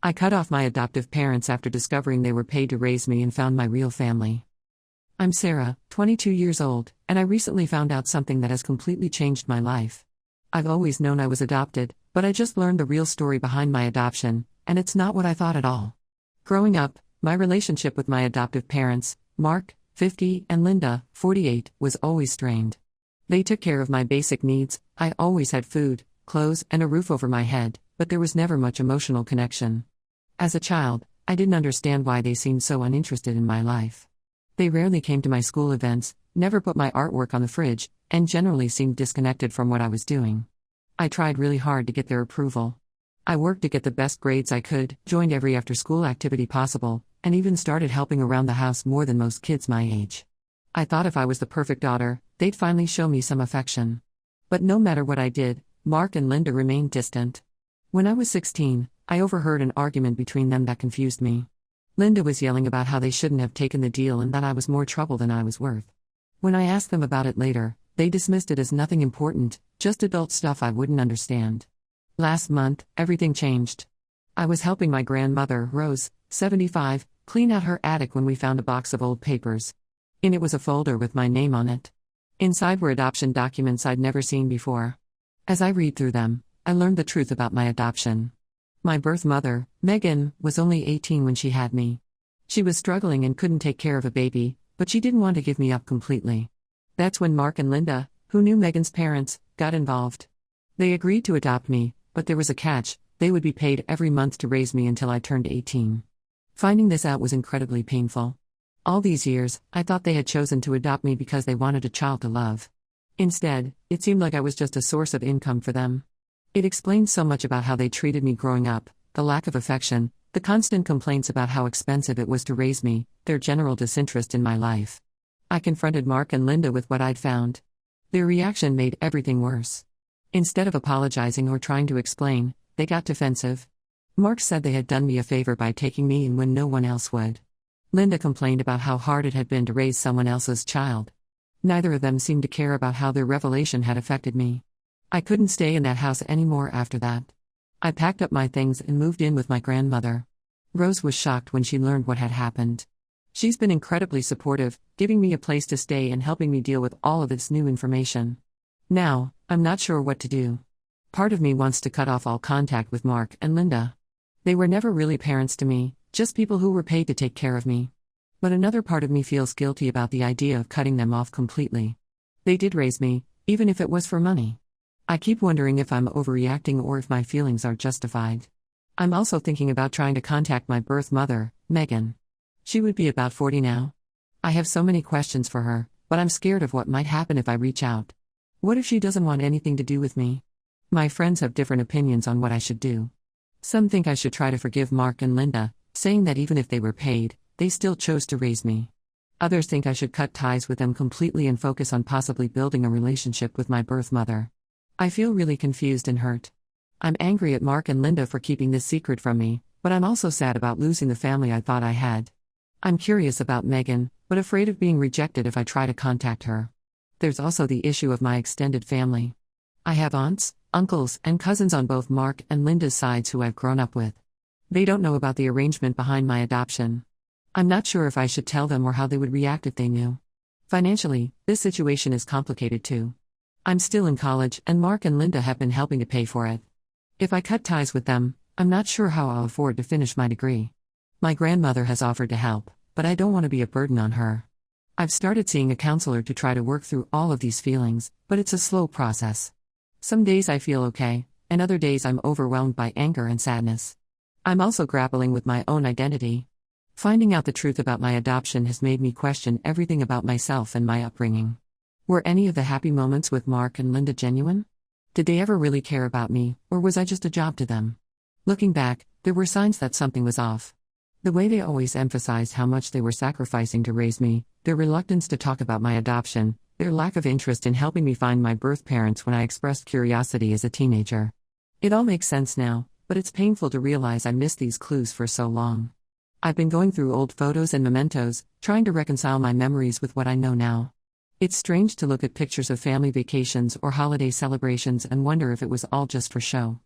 I cut off my adoptive parents after discovering they were paid to raise me and found my real family. I'm Sarah, 22 years old, and I recently found out something that has completely changed my life. I've always known I was adopted, but I just learned the real story behind my adoption, and it's not what I thought at all. Growing up, my relationship with my adoptive parents, Mark, 50, and Linda, 48, was always strained. They took care of my basic needs. I always had food, clothes, and a roof over my head, but there was never much emotional connection. As a child, I didn't understand why they seemed so uninterested in my life. They rarely came to my school events, never put my artwork on the fridge, and generally seemed disconnected from what I was doing. I tried really hard to get their approval. I worked to get the best grades I could, joined every after-school activity possible, and even started helping around the house more than most kids my age. I thought if I was the perfect daughter, they'd finally show me some affection. But no matter what I did, Mark and Linda remained distant. When I was 16, I overheard an argument between them that confused me. Linda was yelling about how they shouldn't have taken the deal and that I was more trouble than I was worth. When I asked them about it later, they dismissed it as nothing important, just adult stuff I wouldn't understand. Last month, everything changed. I was helping my grandmother, Rose, 75, clean out her attic when we found a box of old papers. In it was a folder with my name on it. Inside were adoption documents I'd never seen before. As I read through them, I learned the truth about my adoption. My birth mother, Megan, was only 18 when she had me. She was struggling and couldn't take care of a baby, but she didn't want to give me up completely. That's when Mark and Linda, who knew Megan's parents, got involved. They agreed to adopt me, but there was a catch: they would be paid every month to raise me until I turned 18. Finding this out was incredibly painful. All these years, I thought they had chosen to adopt me because they wanted a child to love. Instead, it seemed like I was just a source of income for them. It explains so much about how they treated me growing up: the lack of affection, the constant complaints about how expensive it was to raise me, their general disinterest in my life. I confronted Mark and Linda with what I'd found. Their reaction made everything worse. Instead of apologizing or trying to explain, they got defensive. Mark said they had done me a favor by taking me in when no one else would. Linda complained about how hard it had been to raise someone else's child. Neither of them seemed to care about how their revelation had affected me. I couldn't stay in that house anymore after that. I packed up my things and moved in with my grandmother. Rose was shocked when she learned what had happened. She's been incredibly supportive, giving me a place to stay and helping me deal with all of this new information. Now, I'm not sure what to do. Part of me wants to cut off all contact with Mark and Linda. They were never really parents to me, just people who were paid to take care of me. But another part of me feels guilty about the idea of cutting them off completely. They did raise me, even if it was for money. I keep wondering if I'm overreacting or if my feelings are justified. I'm also thinking about trying to contact my birth mother, Megan. She would be about 40 now. I have so many questions for her, but I'm scared of what might happen if I reach out. What if she doesn't want anything to do with me? My friends have different opinions on what I should do. Some think I should try to forgive Mark and Linda, saying that even if they were paid, they still chose to raise me. Others think I should cut ties with them completely and focus on possibly building a relationship with my birth mother. I feel really confused and hurt. I'm angry at Mark and Linda for keeping this secret from me, but I'm also sad about losing the family I thought I had. I'm curious about Megan, but afraid of being rejected if I try to contact her. There's also the issue of my extended family. I have aunts, uncles, and cousins on both Mark and Linda's sides who I've grown up with. They don't know about the arrangement behind my adoption. I'm not sure if I should tell them or how they would react if they knew. Financially, this situation is complicated too. I'm still in college, and Mark and Linda have been helping to pay for it. If I cut ties with them, I'm not sure how I'll afford to finish my degree. My grandmother has offered to help, but I don't want to be a burden on her. I've started seeing a counselor to try to work through all of these feelings, but it's a slow process. Some days I feel okay, and other days I'm overwhelmed by anger and sadness. I'm also grappling with my own identity. Finding out the truth about my adoption has made me question everything about myself and my upbringing. Were any of the happy moments with Mark and Linda genuine? Did they ever really care about me, or was I just a job to them? Looking back, there were signs that something was off. The way they always emphasized how much they were sacrificing to raise me, their reluctance to talk about my adoption, their lack of interest in helping me find my birth parents when I expressed curiosity as a teenager. It all makes sense now, but it's painful to realize I missed these clues for so long. I've been going through old photos and mementos, trying to reconcile my memories with what I know now. It's strange to look at pictures of family vacations or holiday celebrations and wonder if it was all just for show.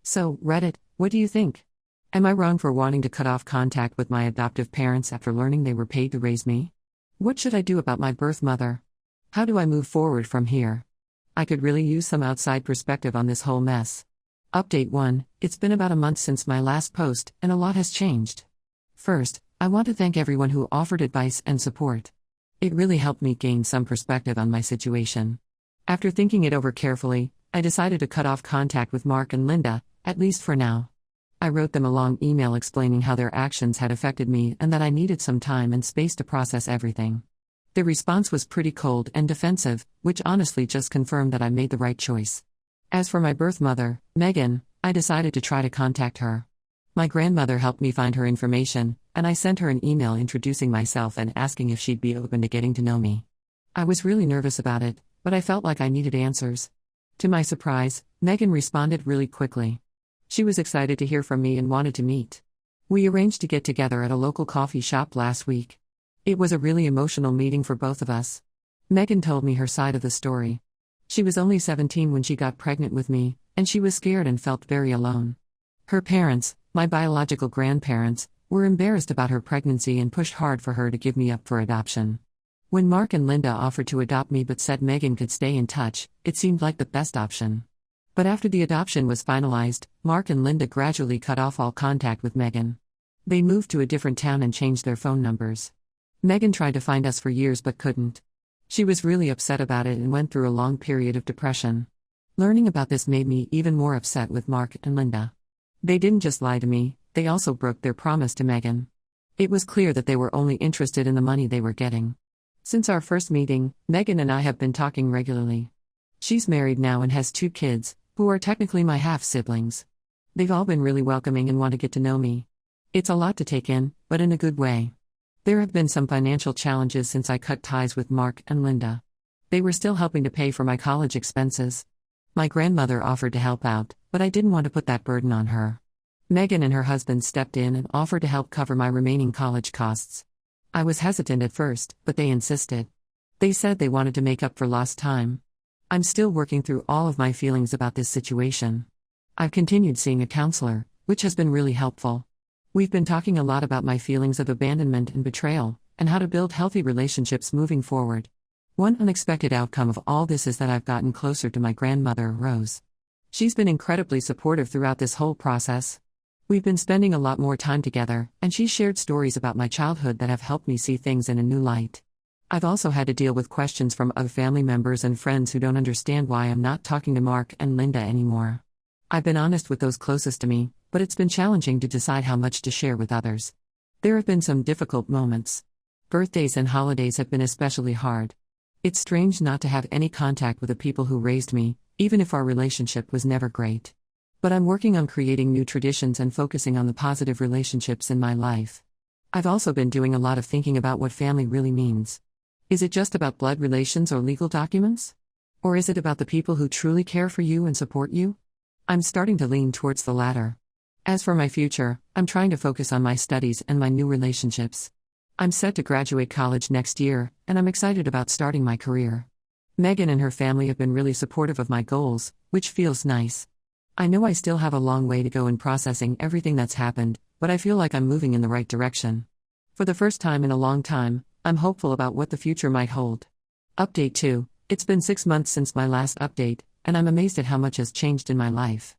So, Reddit, what do you think? Am I wrong for wanting to cut off contact with my adoptive parents after learning they were paid to raise me? What should I do about my birth mother? How do I move forward from here? I could really use some outside perspective on this whole mess. Update 1. It's been about a month since my last post, and a lot has changed. First, I want to thank everyone who offered advice and support. It really helped me gain some perspective on my situation. After thinking it over carefully, I decided to cut off contact with Mark and Linda, at least for now. I wrote them a long email explaining how their actions had affected me and that I needed some time and space to process everything. Their response was pretty cold and defensive, which honestly just confirmed that I made the right choice. As for my birth mother, Megan, I decided to try to contact her. My grandmother helped me find her information, and I sent her an email introducing myself and asking if she'd be open to getting to know me. I was really nervous about it, but I felt like I needed answers. To my surprise, Megan responded really quickly. She was excited to hear from me and wanted to meet. We arranged to get together at a local coffee shop last week. It was a really emotional meeting for both of us. Megan told me her side of the story. She was only 17 when she got pregnant with me, and she was scared and felt very alone. Her parents, my biological grandparents, were embarrassed about her pregnancy and pushed hard for her to give me up for adoption. When Mark and Linda offered to adopt me but said Megan could stay in touch, it seemed like the best option. But after the adoption was finalized, Mark and Linda gradually cut off all contact with Megan. They moved to a different town and changed their phone numbers. Megan tried to find us for years but couldn't. She was really upset about it and went through a long period of depression. Learning about this made me even more upset with Mark and Linda. They didn't just lie to me, they also broke their promise to Megan. It was clear that they were only interested in the money they were getting. Since our first meeting, Megan and I have been talking regularly. She's married now and has 2 kids, who are technically my half-siblings. They've all been really welcoming and want to get to know me. It's a lot to take in, but in a good way. There have been some financial challenges since I cut ties with Mark and Linda. They were still helping to pay for my college expenses. My grandmother offered to help out, but I didn't want to put that burden on her. Megan and her husband stepped in and offered to help cover my remaining college costs. I was hesitant at first, but they insisted. They said they wanted to make up for lost time. I'm still working through all of my feelings about this situation. I've continued seeing a counselor, which has been really helpful. We've been talking a lot about my feelings of abandonment and betrayal, and how to build healthy relationships moving forward. One unexpected outcome of all this is that I've gotten closer to my grandmother, Rose. She's been incredibly supportive throughout this whole process. We've been spending a lot more time together, and she's shared stories about my childhood that have helped me see things in a new light. I've also had to deal with questions from other family members and friends who don't understand why I'm not talking to Mark and Linda anymore. I've been honest with those closest to me, but it's been challenging to decide how much to share with others. There have been some difficult moments. Birthdays and holidays have been especially hard. It's strange not to have any contact with the people who raised me, even if our relationship was never great. But I'm working on creating new traditions and focusing on the positive relationships in my life. I've also been doing a lot of thinking about what family really means. Is it just about blood relations or legal documents? Or is it about the people who truly care for you and support you? I'm starting to lean towards the latter. As for my future, I'm trying to focus on my studies and my new relationships. I'm set to graduate college next year, and I'm excited about starting my career. Megan and her family have been really supportive of my goals, which feels nice. I know I still have a long way to go in processing everything that's happened, but I feel like I'm moving in the right direction. For the first time in a long time, I'm hopeful about what the future might hold. Update 2. It's been 6 months since my last update, and I'm amazed at how much has changed in my life.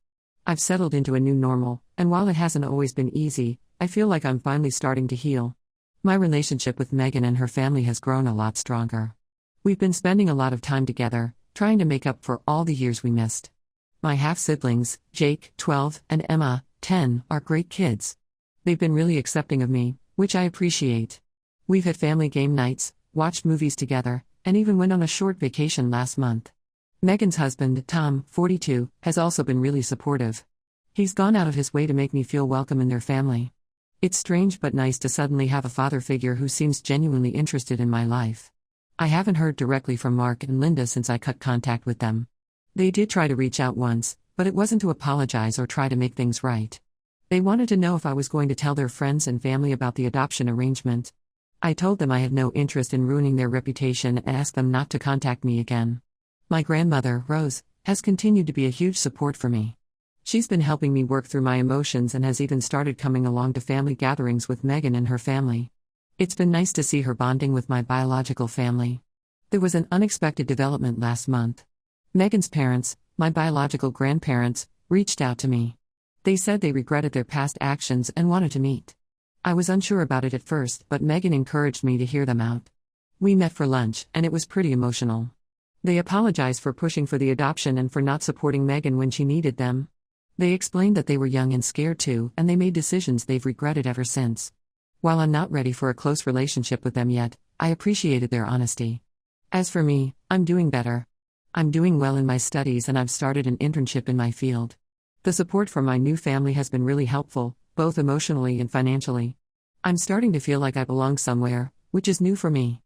I've settled into a new normal, and while it hasn't always been easy, I feel like I'm finally starting to heal. My relationship with Megan and her family has grown a lot stronger. We've been spending a lot of time together, trying to make up for all the years we missed. My half-siblings, Jake, 12, and Emma, 10, are great kids. They've been really accepting of me, which I appreciate. We've had family game nights, watched movies together, and even went on a short vacation last month. Megan's husband, Tom, 42, has also been really supportive. He's gone out of his way to make me feel welcome in their family. It's strange but nice to suddenly have a father figure who seems genuinely interested in my life. I haven't heard directly from Mark and Linda since I cut contact with them. They did try to reach out once, but it wasn't to apologize or try to make things right. They wanted to know if I was going to tell their friends and family about the adoption arrangement. I told them I had no interest in ruining their reputation and asked them not to contact me again. My grandmother, Rose, has continued to be a huge support for me. She's been helping me work through my emotions and has even started coming along to family gatherings with Megan and her family. It's been nice to see her bonding with my biological family. There was an unexpected development last month. Megan's parents, my biological grandparents, reached out to me. They said they regretted their past actions and wanted to meet. I was unsure about it at first, but Megan encouraged me to hear them out. We met for lunch, and it was pretty emotional. They apologized for pushing for the adoption and for not supporting Megan when she needed them. They explained that they were young and scared too, and they made decisions they've regretted ever since. While I'm not ready for a close relationship with them yet, I appreciated their honesty. As for me, I'm doing better. I'm doing well in my studies and I've started an internship in my field. The support from my new family has been really helpful, both emotionally and financially. I'm starting to feel like I belong somewhere, which is new for me.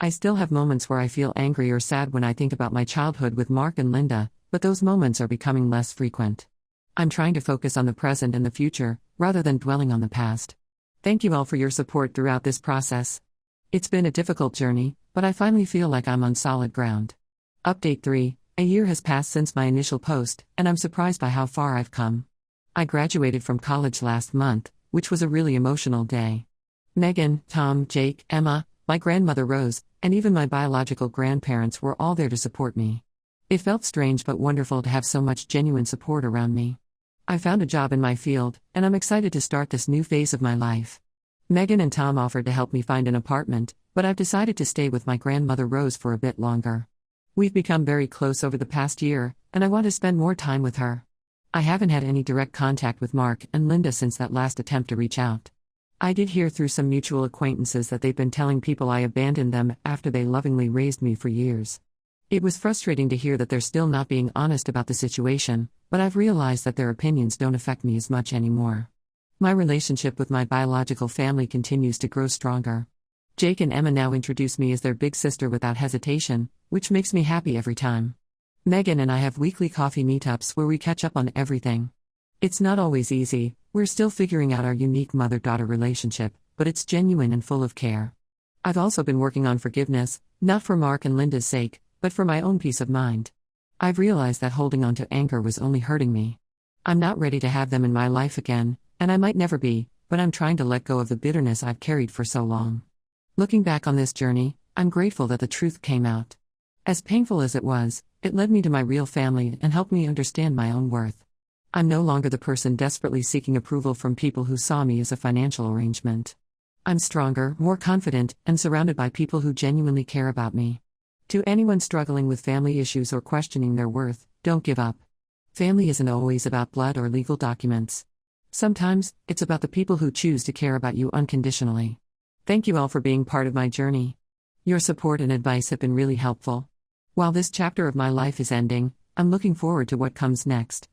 I still have moments where I feel angry or sad when I think about my childhood with Mark and Linda, but those moments are becoming less frequent. I'm trying to focus on the present and the future, rather than dwelling on the past. Thank you all for your support throughout this process. It's been a difficult journey, but I finally feel like I'm on solid ground. Update 3. A year has passed since my initial post, and I'm surprised by how far I've come. I graduated from college last month, which was a really emotional day. Megan, Tom, Jake, Emma, my grandmother Rose, and even my biological grandparents were all there to support me. It felt strange but wonderful to have so much genuine support around me. I found a job in my field, and I'm excited to start this new phase of my life. Megan and Tom offered to help me find an apartment, but I've decided to stay with my grandmother Rose for a bit longer. We've become very close over the past year, and I want to spend more time with her. I haven't had any direct contact with Mark and Linda since that last attempt to reach out. I did hear through some mutual acquaintances that they've been telling people I abandoned them after they lovingly raised me for years. It was frustrating to hear that they're still not being honest about the situation, but I've realized that their opinions don't affect me as much anymore. My relationship with my biological family continues to grow stronger. Jake and Emma now introduce me as their big sister without hesitation, which makes me happy every time. Megan and I have weekly coffee meetups where we catch up on everything. It's not always easy, we're still figuring out our unique mother-daughter relationship, but it's genuine and full of care. I've also been working on forgiveness, not for Mark and Linda's sake, but for my own peace of mind. I've realized that holding on to anger was only hurting me. I'm not ready to have them in my life again, and I might never be, but I'm trying to let go of the bitterness I've carried for so long. Looking back on this journey, I'm grateful that the truth came out. As painful as it was, it led me to my real family and helped me understand my own worth. I'm no longer the person desperately seeking approval from people who saw me as a financial arrangement. I'm stronger, more confident, and surrounded by people who genuinely care about me. To anyone struggling with family issues or questioning their worth, don't give up. Family isn't always about blood or legal documents. Sometimes, it's about the people who choose to care about you unconditionally. Thank you all for being part of my journey. Your support and advice have been really helpful. While this chapter of my life is ending, I'm looking forward to what comes next.